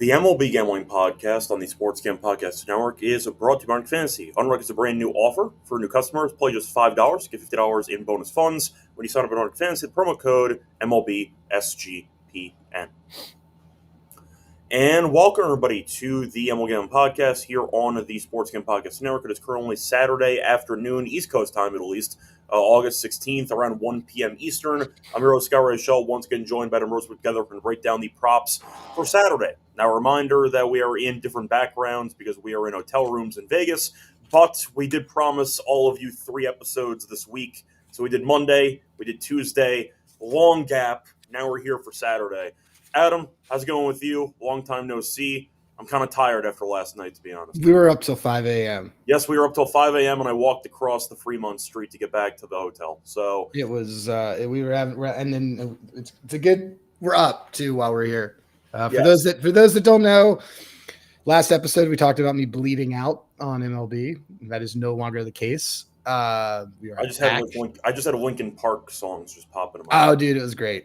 The MLB Gambling Podcast on the Sports Gambling Podcast Network is brought to you by Unranked Fantasy. Unranked is a brand new offer for new customers. Play just $5, get $50 in bonus funds when you sign up at Unranked Fantasy. The promo code MLB SGPN. And welcome everybody to the MLB Gambling Podcast here on the Sports Gambling Podcast Network. It is currently Saturday afternoon, East Coast time at least, August 16th, around 1 p.m. Eastern. I'm your host, Scott Reichel, once again joined by Adam Rose. Together, we're going to break down the props for Saturday. Now, a reminder that we are in different backgrounds because we are in hotel rooms in Vegas, but we did promise all of you 3 episodes this week. So we did Monday, we did Tuesday, long gap. Now we're here for Saturday. Adam, how's it going with you? Long time no see. I'm kind of tired after last night, to be honest. We were up till 5 a.m. Yes, we were up till 5 a.m. and I walked across the Fremont Street to get back to the hotel. So it was we were having, and then it's a good. We're up too while we're here. For those that don't know, last episode we talked about me bleeding out on MLB. That is no longer the case. I just had a Linkin Park songs just popping in my head. Dude, it was great.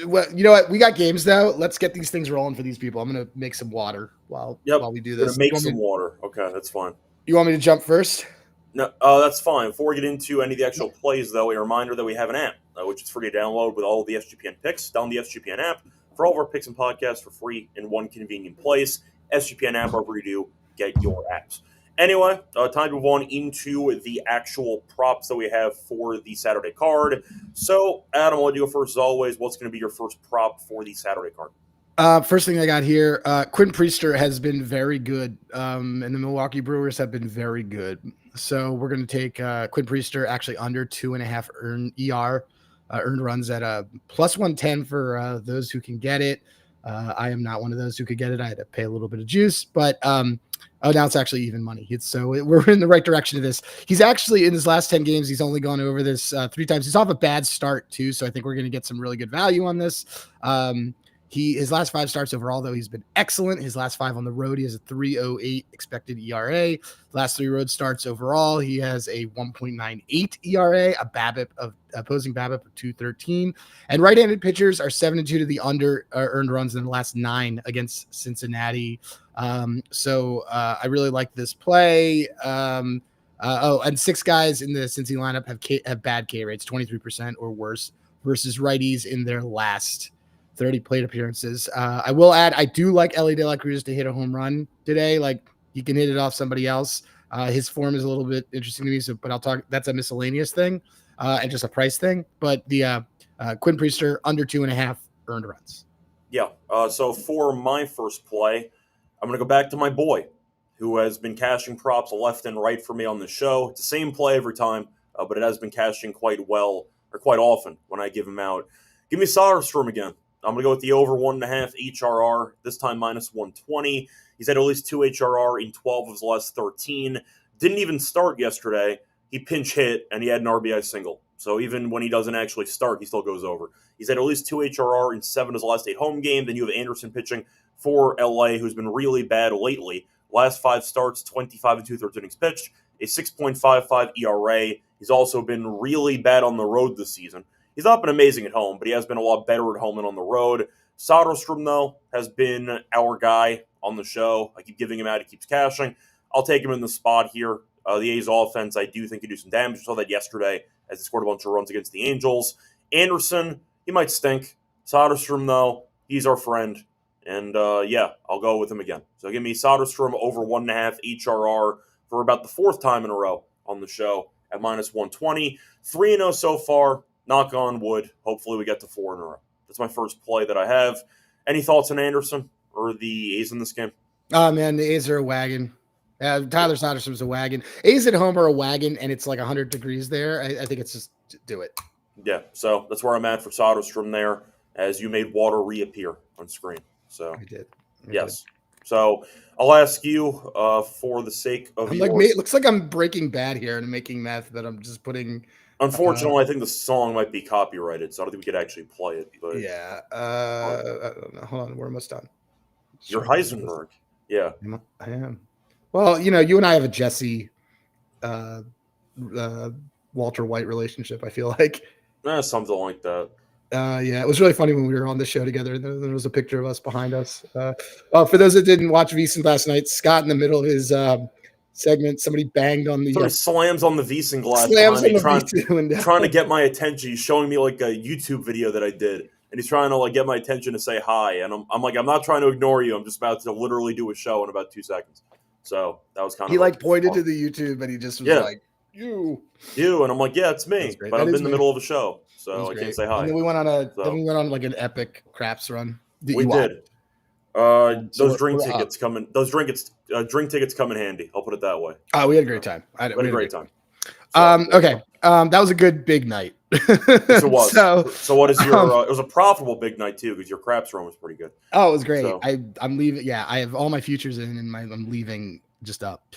Well, you know what? We got games though. Let's get these things rolling for these people. I'm gonna make some water while we do this. Make some water. Okay, that's fine. You want me to jump first? No, that's fine. Before we get into any of the actual plays, though, a reminder that we have an app, which is free to download with all of the SGPN picks. Download the SGPN app for all of our picks and podcasts for free in one convenient place. SGPN app, wherever you do get your apps. Anyway, time to move on into the actual props that we have for the Saturday card. So, Adam, I'll let you go first as always. What's going to be your first prop for the Saturday card? First thing I got here, Quinn Priester has been very good, and the Milwaukee Brewers have been very good. So we're going to take Quinn Priester actually under 2.5 earned runs at a plus 110 for those who can get it. I am not one of those who could get it. I had to pay a little bit of juice, but now it's actually even money. We're in the right direction of this. He's actually in his last 10 games, he's only gone over this 3 times. He's off a bad start too, so I think we're going to get some really good value on this. His last 5 starts overall, though, he's been excellent. His last 5 on the road, he has a 3.08 expected ERA. Last 3 road starts overall, he has a 1.98 ERA, opposing BABIP of 2.13. And right-handed pitchers are 7-2 to the under earned runs in the last 9 against Cincinnati. So I really like this play. And 6 guys in the Cincy lineup have bad K rates, 23% or worse, versus righties in their last 30 plate appearances. I will add, I do like Ellie De La Cruz to hit a home run today. Like, he can hit it off somebody else. His form is a little bit interesting to me, but I'll talk. That's a miscellaneous thing and just a price thing. But the Quinn Priester under 2.5 earned runs. Yeah. So for my first play, I'm going to go back to my boy, who has been cashing props left and right for me on the show. It's the same play every time, but it has been cashing quite well, or quite often when I give him out. Give me Soderstrom again. I'm going to go with the over 1.5 HRR, this time minus 120. He's had at least 2 HRR in 12 of his last 13. Didn't even start yesterday. He pinch hit, and he had an RBI single. So even when he doesn't actually start, he still goes over. He's had at least 2 HRR in 7 of his last 8 home games. Then you have Anderson pitching for LA, who's been really bad lately. Last 5 starts, 25 and 2/3 innings pitched, a 6.55 ERA. He's also been really bad on the road this season. He's not been amazing at home, but he has been a lot better at home than on the road. Soderstrom, though, has been our guy on the show. I keep giving him out. He keeps cashing. I'll take him in the spot here. The A's offense, I do think, could do some damage. We saw that yesterday as he scored a bunch of runs against the Angels. Anderson, he might stink. Soderstrom, though, he's our friend. And, I'll go with him again. So give me Soderstrom over 1.5 HRR for about the 4th time in a row on the show at minus 120. 3-0 so far. Knock on wood. Hopefully we get to 4 in a row. That's my first play that I have. Any thoughts on Anderson or the A's in this game? Oh, man, the A's are a wagon. Tyler Soderstrom's a wagon. A's at home are a wagon, and it's like 100 degrees there. I think it's just do it. Yeah, so that's where I'm at for Soderstrom there, as you made water reappear on screen. So I did. Yes. So I'll ask you for the sake of it looks like I'm Breaking Bad here and making meth, but I'm just putting – Unfortunately, I think the song might be copyrighted, so I don't think we could actually play it. But yeah. I don't know. Hold on. We're almost done. You're Heisenberg. Yeah. I am. Well, you and I have a Jesse Walter White relationship, I feel like. Something like that. Yeah, it was really funny when we were on the show together. There was a picture of us behind us. For those that didn't watch VSiN last night, Scott in the middle of his segment, somebody banged on the Somebody slams on the VSiN glass slams behind on me, the VSiN window. trying to get my attention. He's showing me like a YouTube video that I did, and he's trying to like get my attention to say hi. And I'm like, I'm not trying to ignore you. I'm just about to literally do a show in about 2 seconds. So that was kind of. He like pointed to the YouTube, and he just was like, "You," and I'm like, yeah, it's me, but I'm in the middle of a show, so I can't say hi. And then we went on like an epic craps run. We did. Those drink tickets come in. Those drink tickets come in handy. I'll put it that way. Oh, we had a great time. We had a great time. Okay. That was a good big night. It was. So what is your? It was a profitable big night too, because your craps run was pretty good. Oh, it was great. So. I'm leaving. Yeah, I have all my futures in, and I'm leaving just up.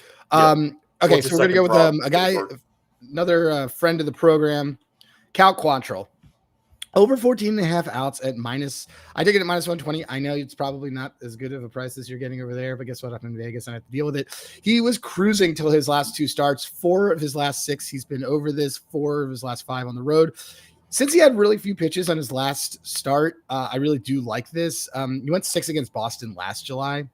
Okay, so we're gonna go with a guy, another friend of the program, Cal Quantrill. Over 14.5 outs at minus. I take it at minus 120. I know it's probably not as good of a price as you're getting over there, but guess what? I'm in Vegas and I have to deal with it. He was cruising till his last 2 starts. 4 of his last 6, he's been over this. 4 of his last 5 on the road. Since he had really few pitches on his last start, I really do like this. He went 6 against Boston last July.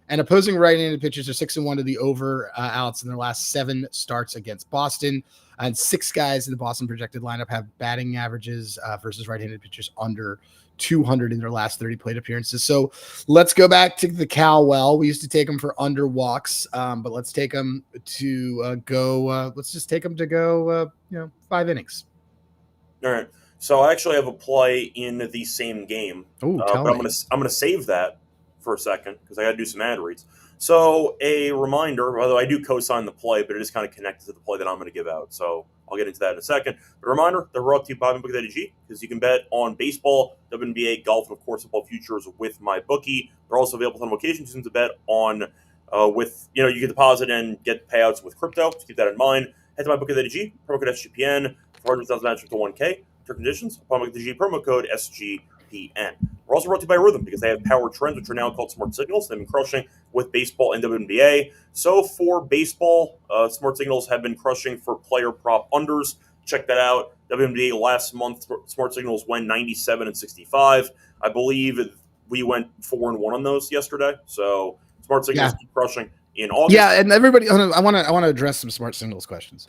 And opposing right-handed pitchers are 6-1 to the over outs in their last 7 starts against Boston. And 6 guys in the Boston projected lineup have batting averages versus right-handed pitchers under 200 in their last 30 plate appearances. So let's go back to the Cal well. We used to take them for under walks, but let's take them to go. Let's just take them to go. 5 innings. All right. So I actually have a play in the same game. Oh, but I'm gonna save that for a second because I got to do some ad reads. So a reminder, although I do co-sign the play, but it is kind of connected to the play that I'm going to give out. So I'll get into that in a second. But a reminder, they're brought to you by MyBookie.ag because you can bet on baseball, WNBA, golf, and of course football futures with MyBookie. They're also available on locations to bet on you can deposit and get payouts with crypto. So keep that in mind. Head to MyBookie.ag, promo code SGPN for 100,000 match up to 1K. For conditions, upon MyBookie.ag, promo code SGPN. We're also brought to you by Rhythm because they have power trends, which are now called smart signals. They've been crushing with baseball and WNBA. So for baseball, smart signals have been crushing for player prop unders. Check that out. WNBA last month, smart signals went 97 and 65. I believe we went 4-1 on those yesterday. So smart signals keep crushing in August. Yeah, and everybody, I want to address some smart signals questions.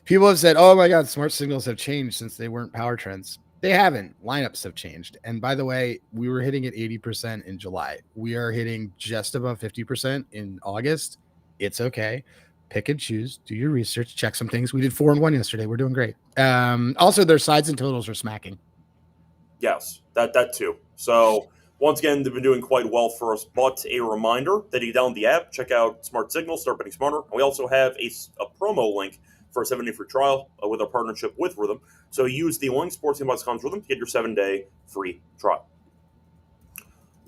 People have said, "Oh my God, smart signals have changed since they weren't power trends." They haven't. Lineups have changed. And by the way, we were hitting at 80% in July. We are hitting just above 50% in August. It's okay. Pick and choose. Do your research. Check some things. We did 4-1 yesterday. We're doing great. Also, their sides and totals are smacking. Yes, that too. So once again, they've been doing quite well for us. But a reminder that you download the app, check out Smart Signals, start betting smarter. And we also have a promo link for a 7-day free trial with our partnership with Rhythm. So use the link, sportsgaming.com's Rhythm, to get your 7-day free trial.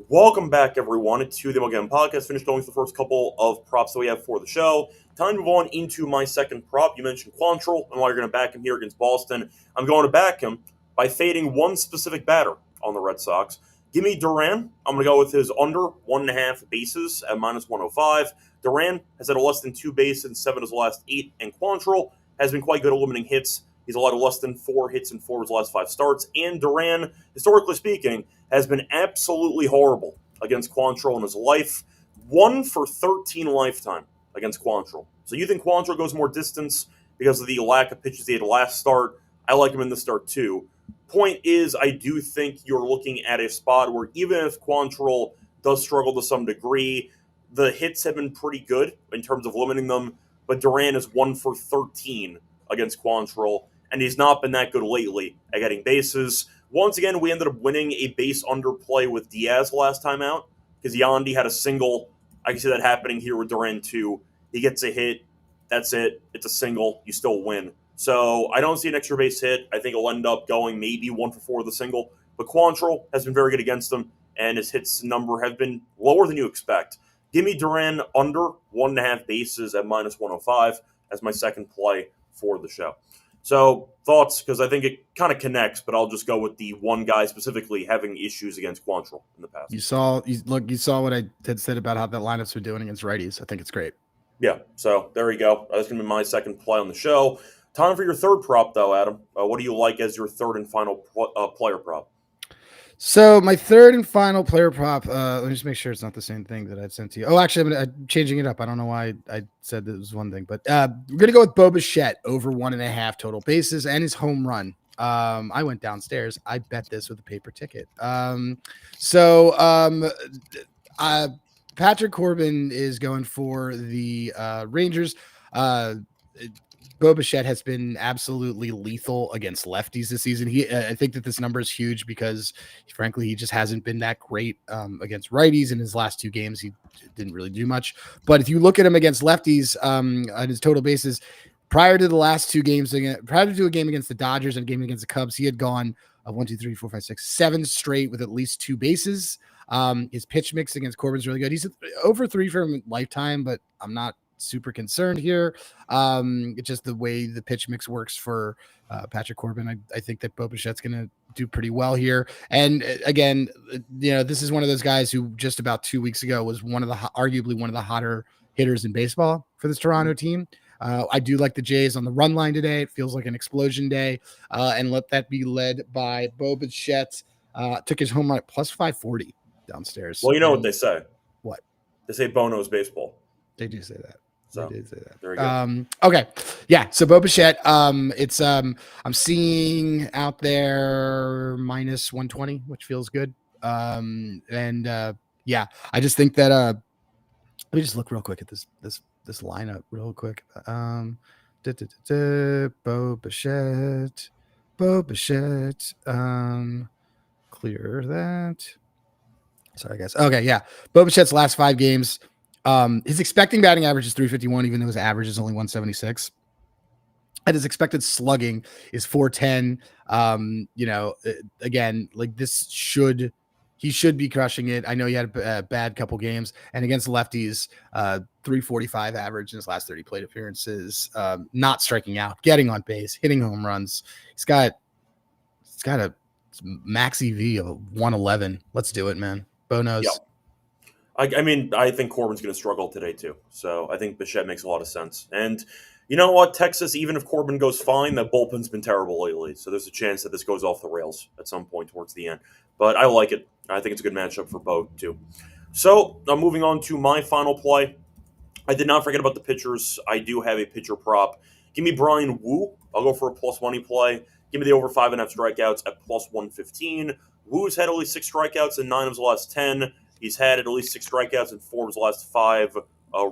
Welcome back, everyone, to the MLB Gambling Podcast. Finished going through the first couple of props that we have for the show. Time to move on into my second prop. You mentioned Quantrill, and while you're going to back him here against Boston, I'm going to back him by fading one specific batter on the Red Sox. Give me Duran. I'm going to go with his under 1.5 bases at minus 105. Duran has had a less than 2 bases in 7 of his last 8, and Quantrill has been quite good at limiting hits. He's allowed less than 4 hits in 4 of his last 5 starts. And Duran, historically speaking, has been absolutely horrible against Quantrill in his life. 1 for 13 lifetime against Quantrill. So you think Quantrill goes more distance because of the lack of pitches he had last start. I like him in this start too. Point is, I do think you're looking at a spot where even if Quantrill does struggle to some degree, the hits have been pretty good in terms of limiting them, but Duran is 1 for 13 against Quantrill, and he's not been that good lately at getting bases. Once again, we ended up winning a base underplay with Diaz last time out, because Yandy had a single. I can see that happening here with Duran too. He gets a hit, that's it. It's a single, you still win. So I don't see an extra base hit. I think he'll end up going maybe 1 for 4 with a single. But Quantrill has been very good against him, and his hits number have been lower than you expect. Give me Duran under 1.5 bases at minus 105 as my second play for the show. So thoughts, because I think it kind of connects, but I'll just go with the one guy specifically having issues against Quantrill in the past. You saw what I had said about how that lineup's been doing against righties. I think it's great. Yeah, so there you go. That's going to be my second play on the show. Time for your third prop, though, Adam. What do you like as your third and final player prop? So my third and final player prop. Let me just make sure it's not the same thing that I'd sent to you. Oh, actually, I'm changing it up. I don't know why I said that it was one thing, but we're gonna go with Bo Bichette over 1.5 total bases and his home run. I went downstairs. I bet this with a paper ticket. Patrick Corbin is going for the Rangers. Bo Bichette has been absolutely lethal against lefties this season. I think that this number is huge because, frankly, he just hasn't been that great against righties in his last 2 games. He didn't really do much. But if you look at him against lefties on his total bases, prior to the last 2 games, prior to a game against the Dodgers and a game against the Cubs, he had gone 7 straight with at least 2 bases. His pitch mix against Corbin's really good. He's over 3 for him lifetime, but I'm not super concerned here. It's just the way the pitch mix works for Patrick Corbin. I think that Bo Bichette's going to do pretty well here. And again, this is one of those guys who just about 2 weeks ago was arguably one of the hotter hitters in baseball for this Toronto team. I do like the Jays on the run line today. It feels like an explosion day. And let that be led by Bo Bichette. Took his home run at plus 540 downstairs. Well, you know what they say. What? They say Bo knows baseball. They do say that. So they did say that. There we go. Okay. Yeah. So Bo Bichette, I'm seeing out there minus 120, which feels good. Yeah, I just think that let me just look real quick at this lineup real quick. Bo Bichette. Clear that. Sorry, guys. Okay, yeah. Bo Bichette's last 5 games. His expecting batting average is 351, even though his average is only 176. And his expected slugging is 410. Again, like he should be crushing it. I know he had a bad couple games, and against lefties, 345 average in his last 30 plate appearances. Not striking out, getting on base, hitting home runs. He's got a max EV of 111. Let's do it, man. Bo knows. Yep. I think Corbin's going to struggle today too. So I think Bichette makes a lot of sense. And you know what, Texas, even if Corbin goes fine, that bullpen's been terrible lately. So there's a chance that this goes off the rails at some point towards the end. But I like it. I think it's a good matchup for Bo too. So I'm moving on to my final play. I did not forget about the pitchers. I do have a pitcher prop. Give me Brian Wu. I'll go for a plus money play. Give me the over 5.5 strikeouts at plus 115. Wu's had only 6 strikeouts in 9 of his last 10. He's had at least 6 strikeouts in 4 of his last 5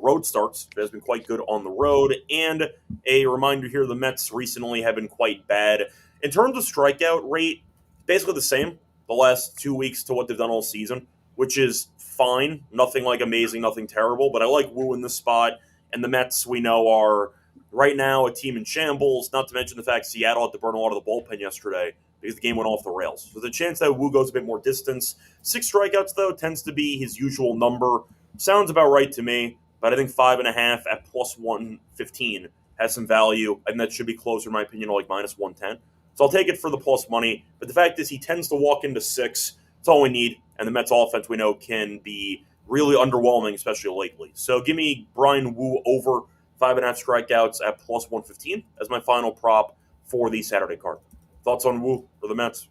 road starts. It has been quite good on the road. And a reminder here, the Mets recently have been quite bad. In terms of strikeout rate, basically the same the last 2 weeks to what they've done all season, which is fine. Nothing like amazing, nothing terrible. But I like Wu in this spot. And the Mets, we know, are right now a team in shambles, not to mention the fact Seattle had to burn a lot of the bullpen yesterday because the game went off the rails. So the chance that Wu goes a bit more distance. 6 strikeouts, though, tends to be his usual number. Sounds about right to me, but I think 5.5 at plus 115 has some value, and that should be closer, in my opinion, to like minus 110. So I'll take it for the plus money. But the fact is he tends to walk into 6. That's all we need. And the Mets offense, we know, can be really underwhelming, especially lately. So give me Brian Wu over 5.5 strikeouts at plus 115 as my final prop for the Saturday card. Thoughts on Wu for the Mets?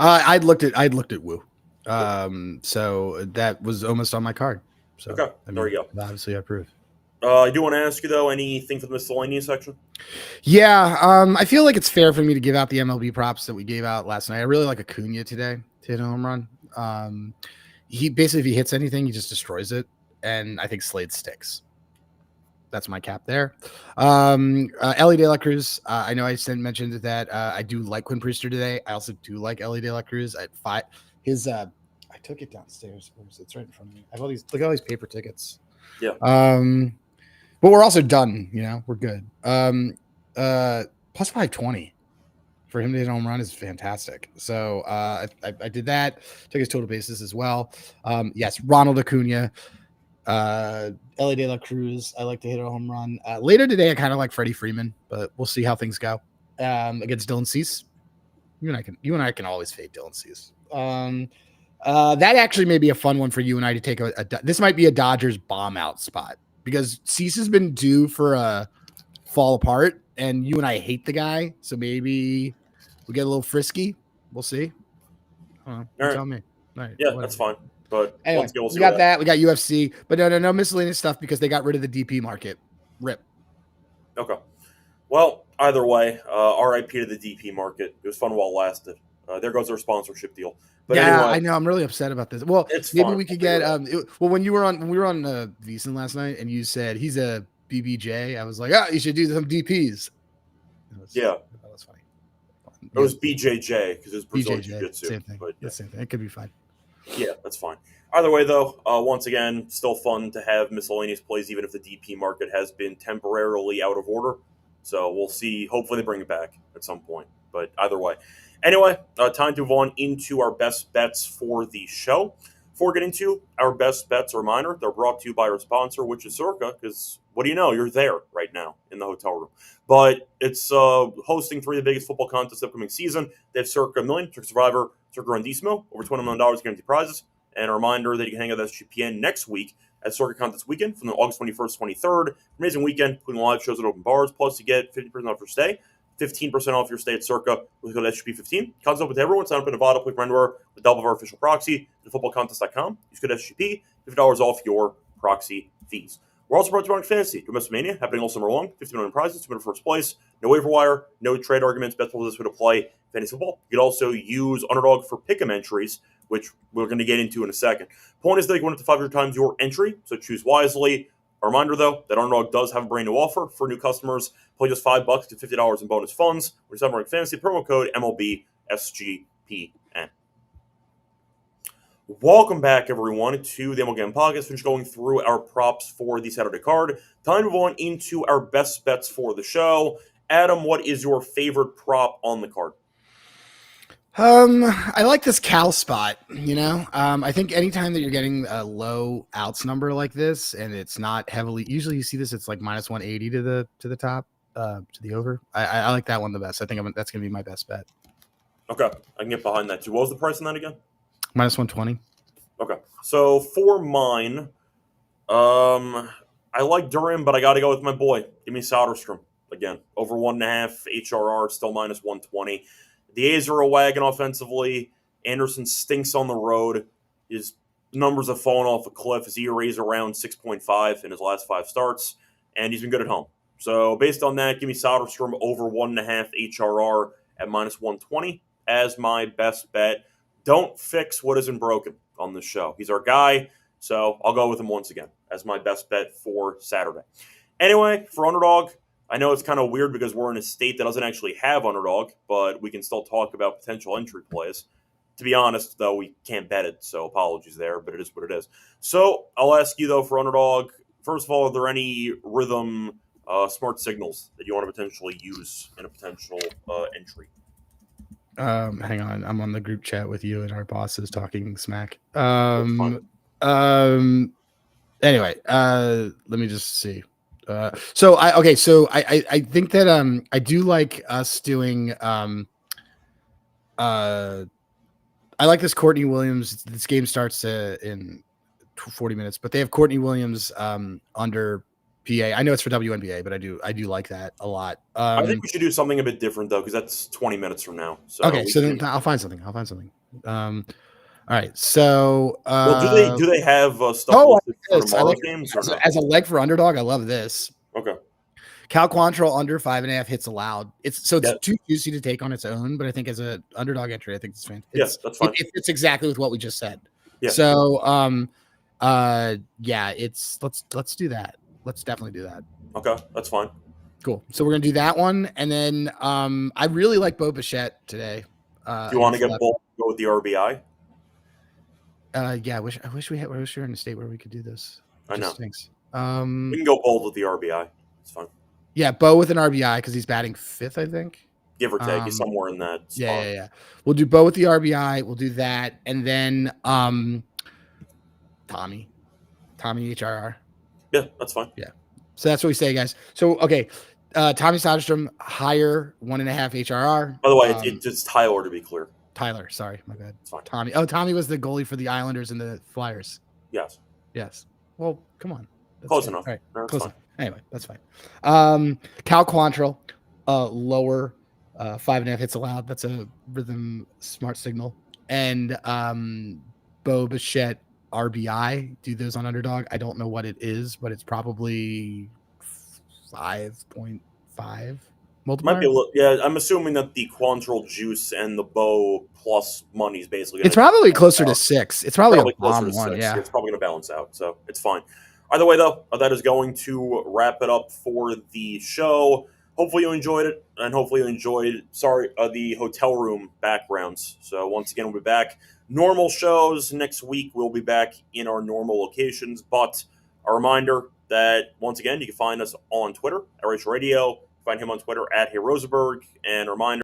I'd looked at Wu. So that was almost on my card. So okay, there you go. Obviously, I approve. I do want to ask you, though, anything for the miscellaneous section? Yeah, I feel like it's fair for me to give out the MLB props that we gave out last night. I really like Acuna today to hit a home run. He basically, if he hits anything, he just destroys it. And I think Slade sticks. That's my cap there. Ellie De La Cruz. I know I mentioned that I do like Quinn Priester today. I also do like Ellie De La Cruz at 5. I took it downstairs. Where is it? It's right in front of me. I have look at all these paper tickets. Yeah. But we're also done. We're good. Plus 520 for him to hit a home run is fantastic. So I did that. Took his total bases as well. Yes, Ronald Acuna. Ellie De La Cruz, I like to hit a home run. Later today, I kind of like Freddie Freeman, but we'll see how things go. Against Dylan Cease. You and I can always fade Dylan Cease. That actually may be a fun one for you and I to take this might be a Dodgers bomb out spot because Cease has been due for a fall apart, and you and I hate the guy, so maybe we get a little frisky. We'll see. You right. tell me. All right, Yeah, whatever. that's fine. But Anyway, once again, we'll see we got what that. We got UFC, but no miscellaneous stuff because they got rid of the DP market. Rip. Okay. Well, either way, RIP to the DP market. It was fun while it lasted. There goes our sponsorship deal. But Yeah, anyway, I know. I'm really upset about this. Well, it's maybe fine. we could We'll get figure it out. when we were on VSiN last night, and you said he's a BBJ. I was like, you should do some DPs. Yeah. That was funny. It was BJJ because it was Brazilian BJJ, Jiu-Jitsu. same thing. But yeah. Same thing. It could be fine. Yeah, that's fine. Either way, though, once again, still fun to have miscellaneous plays, even if the DP market has been temporarily out of order. So we'll see. Hopefully, they bring it back at some point. But either way. Anyway, time to move on into our best bets for the show. Before getting to our best bets, a reminder, they're brought to you by our sponsor, which is Circa, because what do you know? You're there right now in the hotel room. But it's hosting 3 of the biggest football contests upcoming season. They have Circa Million, Circa Survivor, Circa Rendissimo, over $20 million guaranteed prizes. And a reminder that you can hang out with SGPN next week at Circa Contest Weekend from the August 21st, 23rd. Amazing weekend, including live shows at open bars. Plus, you get 50% off your stay, 15% off your stay at Circa with code SGP15. Contest open to everyone. Sign up in Nevada, play for anywhere with double of our official proxy at footballcontest.com. Use code SGP, $50 off your proxy fees. We're also brought to you by Fantasy, Domestic Mania, happening all summer long. 50 million prizes, 2 minute first place. No waiver wire, no trade arguments. Best way to play fantasy football. You can also use Underdog for pick'em entries, which we're going to get into in a second. Point is that you can win up to 500 times your entry, so choose wisely. A reminder, though, that Underdog does have a brand new offer for new customers. Play just $5 to $50 in bonus funds. We're Summer Fantasy promo code MLB SGPN. Welcome back, everyone, to the MLB Gambling Podcast. Finish going through our props for the Saturday card. Time to move on into our best bets for the show. Adam, what is your favorite prop on the card? I like this Cal spot, I think anytime that you're getting a low outs number like this and it's not heavily, usually you see this, it's like minus 180 to the top, to the over. I like that one the best. I think that's going to be my best bet. Okay. I can get behind that too. What was the price on that again? Minus 120. Okay. So for mine, I like Durham, but I got to go with my boy. Give me Soderstrom again. Over 1.5 HRR, still minus 120. The A's are a wagon offensively. Anderson stinks on the road. His numbers have fallen off a cliff. His ERA is around 6.5 in his last 5 starts, and he's been good at home. So based on that, give me Soderstrom over 1.5 HRR at minus 120 as my best bet. Don't fix what isn't broken on this show. He's our guy, so I'll go with him once again as my best bet for Saturday. Anyway, for Underdog, I know it's kind of weird because we're in a state that doesn't actually have Underdog, but we can still talk about potential entry plays. To be honest, though, we can't bet it, so apologies there, but it is what it is. So I'll ask you, though, for Underdog, first of all, are there any rhythm smart signals that you want to potentially use in a potential entry? Hang on, I'm on the group chat with you and our bosses talking smack. Anyway, let me just see. So I think that I do like us doing I like this Courtney Williams. This game starts in 40 minutes, but they have Courtney Williams under PA. I know it's for WNBA, but I do like that a lot. I think we should do something a bit different though, because that's 20 minutes from now. So okay, so then I'll find something. All right, so well, do they have stuff listed for tomorrow's games or no? As a leg for Underdog, I love this. Okay. Cal Quantrill under 5.5 hits allowed. It's too juicy to take on its own, but I think as a Underdog entry, I think it's fantastic. Yes, that's fine. It's exactly with what we just said. Yeah. So let's do that. Let's definitely do that. Okay, that's fine. Cool. So we're gonna do that one, and then I really like Bo Bichette today. Do you want to get bold? Go with the RBI? Yeah. I wish we were in a state where we could do this. I know. Stinks. We can go bold with the RBI. It's fine. Yeah, Bo with an RBI because he's batting 5th, I think. Give or take, he's somewhere in that spot. Yeah. We'll do Bo with the RBI. We'll do that, and then Tommy HRR. Yeah, that's fine. Yeah. So that's what we say, guys. So okay, Tommy Soderstrom higher 1.5 HRR. By the way, it's Tyler to be clear. Tyler, sorry, my bad. It's fine. Tommy. Oh, Tommy was the goalie for the Islanders and the Flyers. Yes. Well, come on. Close enough. All right. No, close fine. enough. Anyway, that's fine. Cal Quantrill, lower 5.5 hits allowed. That's a rhythm smart signal. and Bo Bichette RBI. Do those on Underdog. I don't know what it is, but it's probably 5.5 multiplier. Might be a little, yeah. I'm assuming that the Quantrill juice and the Bo plus money is basically. It's probably closer to 6. It's probably a bomb one. 6. Yeah, It's probably going to balance out, so it's fine. Either way, though, that is going to wrap it up for the show. Hopefully you enjoyed it, and hopefully you enjoyed. The hotel room backgrounds. So once again, we'll be back. Normal shows next week. We'll be back in our normal locations, but a reminder that once again you can find us on Twitter at Reichel Radio. Find him on Twitter at Hey Rosenberg, and a reminder